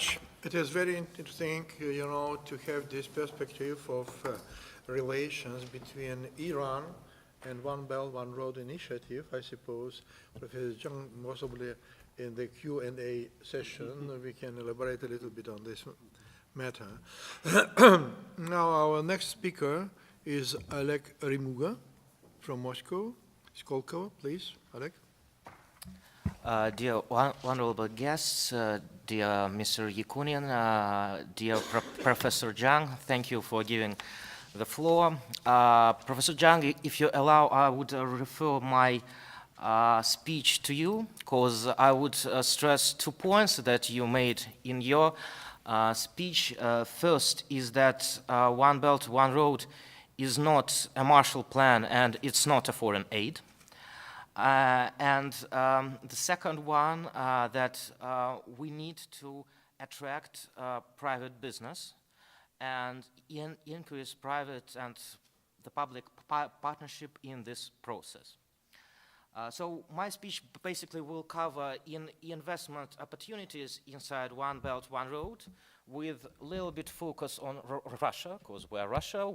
much. It is very interesting, to have this perspective of relations between Iran and One Belt, One Road initiative. I suppose Professor Zhang, possibly in the Q&A session, we can elaborate a little bit on this matter. Now, our next speaker is Oleg Rymuga from Moscow. Skolkovo, please, Oleg. Dear honorable guests, dear Mr. Yakunin, dear Professor Zhang, thank you for giving the floor. Professor Zhang, if you allow, I would refer my speech to you, because I would stress 2 points that you made in your speech. First is that One Belt, One Road is not a Marshall Plan and it's not a foreign aid. And the second one, that we need to attract private business and increase private and the public partnership in this process. So my speech basically will cover investment opportunities inside One Belt, One Road, with a little bit focus on Russia, because we're Russia.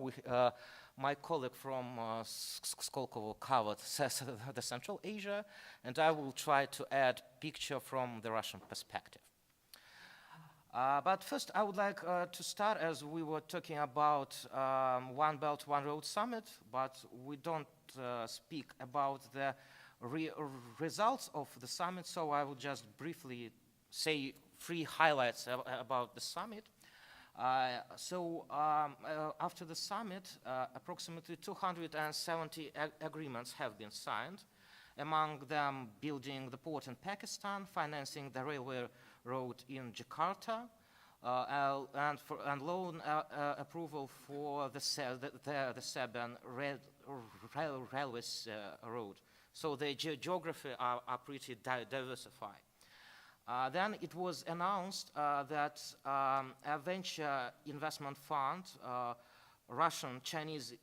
My colleague from Skolkovo covered the Central Asia, and I will try to add picture from the Russian perspective. But first, I would like to start, as we were talking about One Belt, One Road Summit, but we don't speak about the results of the summit, so I will just briefly say 3 highlights about the summit. After the summit, approximately 270 agreements have been signed, among them building the port in Pakistan, financing the railway road in Jakarta, and loan approval for the Serbian railway road. So the geography are pretty diversified. Then it was announced that a venture investment fund, Russian-Chinese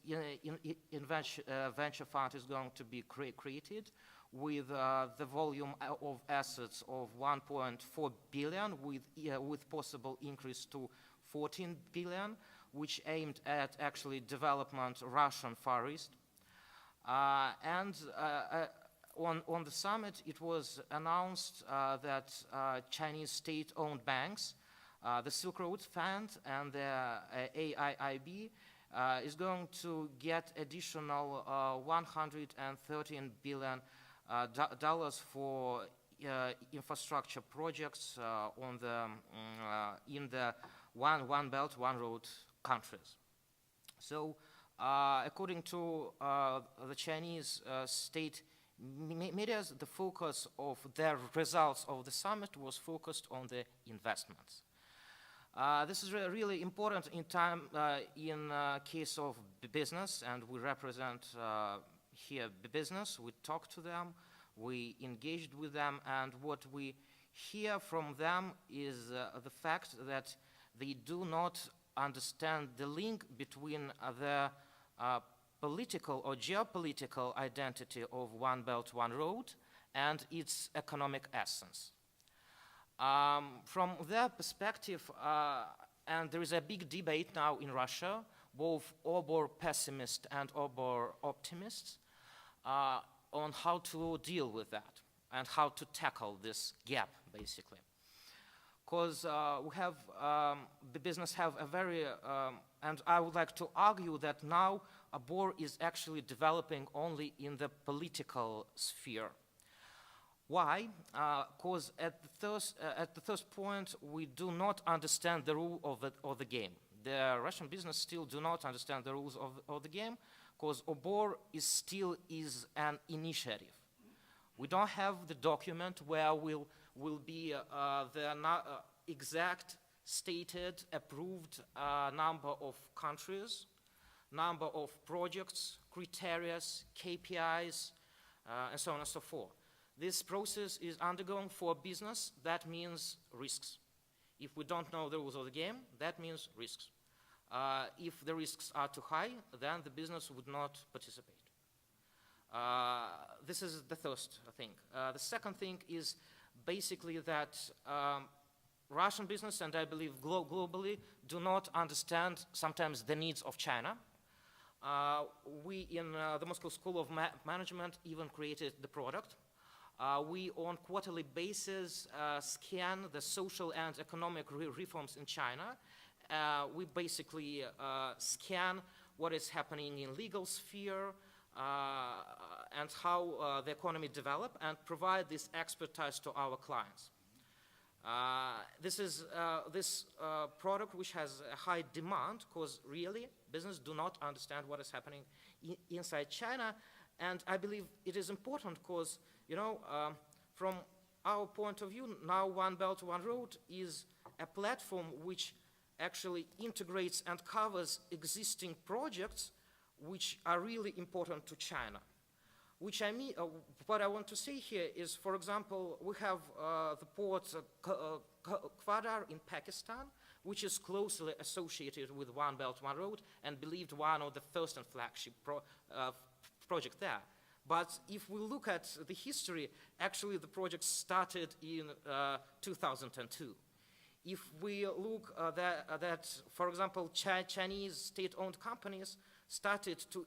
venture fund, is going to be created with the volume of assets of 1.4 billion, with possible increase to 14 billion, which aimed at actually development Russian Far East. On the summit, it was announced that Chinese state-owned banks, the Silk Road Fund and the AIIB, is going to get additional $113 billion for infrastructure projects in the One Belt, One Road countries. So, according to the Chinese state media, the focus of their results of the summit was focused on the investments. This is really important in case of business, and we represent here business. We talk to them, we engaged with them, and what we hear from them is the fact that they do not understand the link between the political or geopolitical identity of One Belt, One Road and its economic essence. From their perspective, and there is a big debate now in Russia, both over pessimists and over optimists, on how to deal with that and how to tackle this gap, basically. Because we have, the business have a very, and I would like to argue that now a BOR is actually developing only in the political sphere. Why? Because at the first point, we do not understand the rule of the game. The Russian business still do not understand the rules of the game, because OBOR still is an initiative. We don't have the document where will be the exact stated approved number of countries, number of projects, criteria, KPIs, and so on and so forth. This process is undergoing for business. That means risks. If we don't know the rules of the game, that means risks. If the risks are too high, then the business would not participate. This is the first thing. The second thing is basically that Russian business, and I believe globally, do not understand sometimes the needs of China. We in the Moscow School of Management even created the product. We on quarterly basis scan the social and economic reforms in China. We basically scan what is happening in legal sphere and how the economy develop, and provide this expertise to our clients. This is this product which has a high demand, because really business do not understand what is happening inside China, and I believe it is important because, you know, from our point of view, now One Belt, One Road is a platform which actually integrates and covers existing projects which are really important to China. Which I mean, what I want to say here is, for example, we have the port Gwadar in Pakistan, which is closely associated with One Belt, One Road, and believed one of the first and flagship project there. But if we look at the history, actually the project started in 2002. If we look that, for example, Chinese state-owned companies started to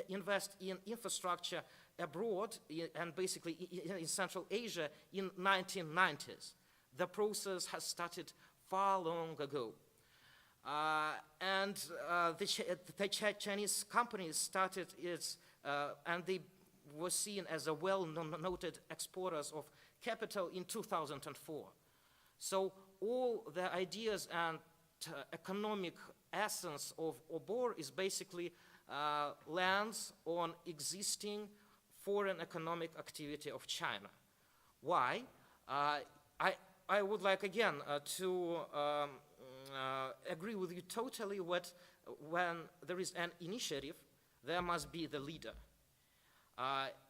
invest in infrastructure abroad and basically in Central Asia in 1990s. The process has started far long ago. The Chinese companies started its, and they were seen as a well-noted exporters of capital in 2004. So all the ideas and economic essence of OBOR is basically lands on existing foreign economic activity of China. Why? I would like again to agree with you totally that when there is an initiative, there must be the leader.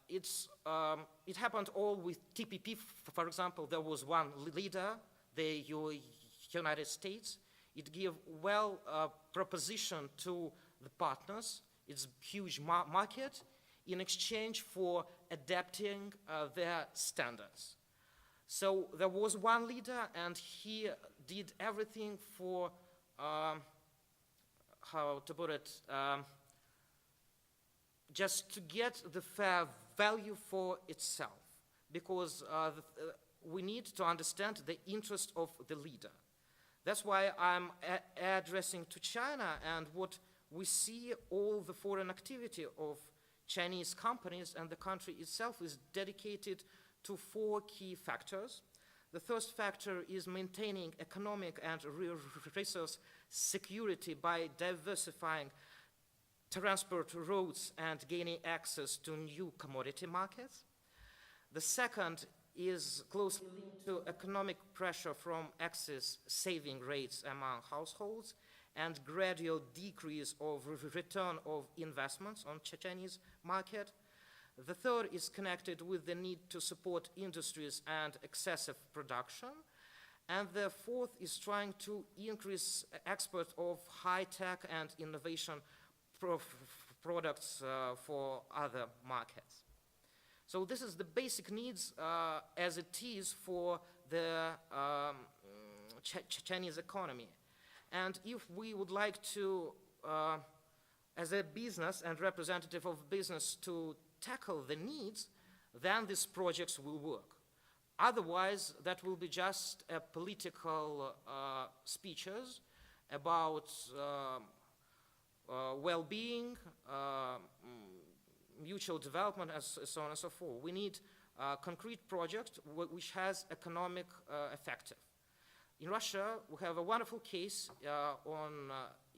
It happened all with TPP, for example. There was one leader, the United States. It gave proposition to the partners. It's a huge market in exchange for adapting their standards. So there was one leader, and he did everything for, how to put it, just to get the fair value for itself, because we need to understand the interest of the leader. That's why I'm addressing to China, and what we see all the foreign activity of Chinese companies, and the country itself is dedicated to 4 key factors. The first factor is maintaining economic and resource security by diversifying transport routes and gaining access to new commodity markets. The second is closely linked to economic pressure from excess saving rates among households and gradual decrease of return of investments on Chinese market. The third is connected with the need to support industries and excessive production. And the fourth is trying to increase export of high-tech and innovation products for other markets. So this is the basic needs as it is for the Chinese economy. And if we would like to, as a business and representative of business, to tackle the needs, then these projects will work. Otherwise, that will be just political speeches about well-being, mutual development, and so on and so forth. We need a concrete project which has economic effective. In Russia, we have a wonderful case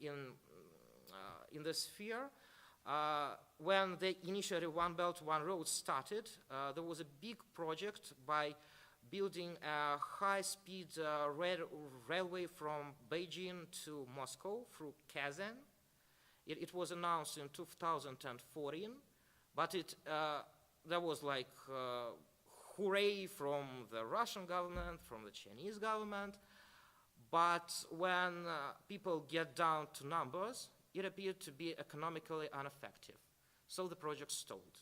in the sphere. When the initiative One Belt, One Road started, there was a big project by building a high-speed railway from Beijing to Moscow through Kazan. It was announced in 2014, but there was like hooray from the Russian government, from the Chinese government. But when people get down to numbers, it appeared to be economically ineffective. So the project stalled.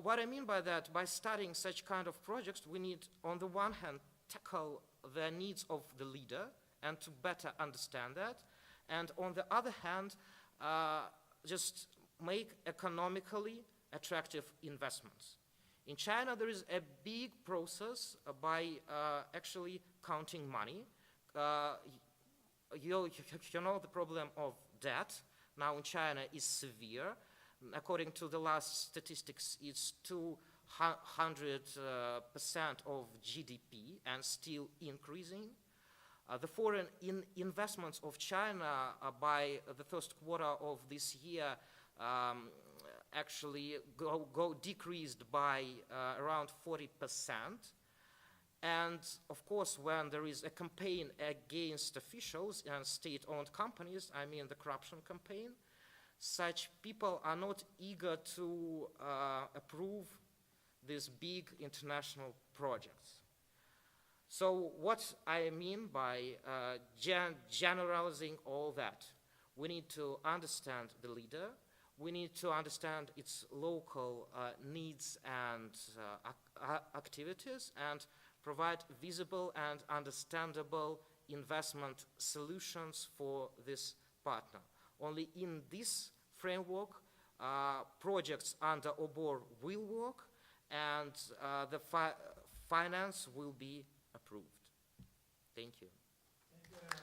What I mean by that, by starting such kind of projects, we need, on the one hand, tackle the needs of the leader and to better understand that. And on the other hand, just make economically attractive investments. In China, there is a big process by actually counting money. You know the problem of debt now in China is severe. According to the last statistics, it's 200% of GDP and still increasing. The foreign investments of China by the first quarter of this year actually go decreased by around 40%. And of course, when there is a campaign against officials and state-owned companies, I mean the corruption campaign, such people are not eager to approve these big international projects. So what I mean by generalizing all that, we need to understand the leader, we need to understand its local needs and activities, and provide visible and understandable investment solutions for this partner. Only in this framework, projects under OBOR will work, and the finance will be approved. Thank you. Thank you very much.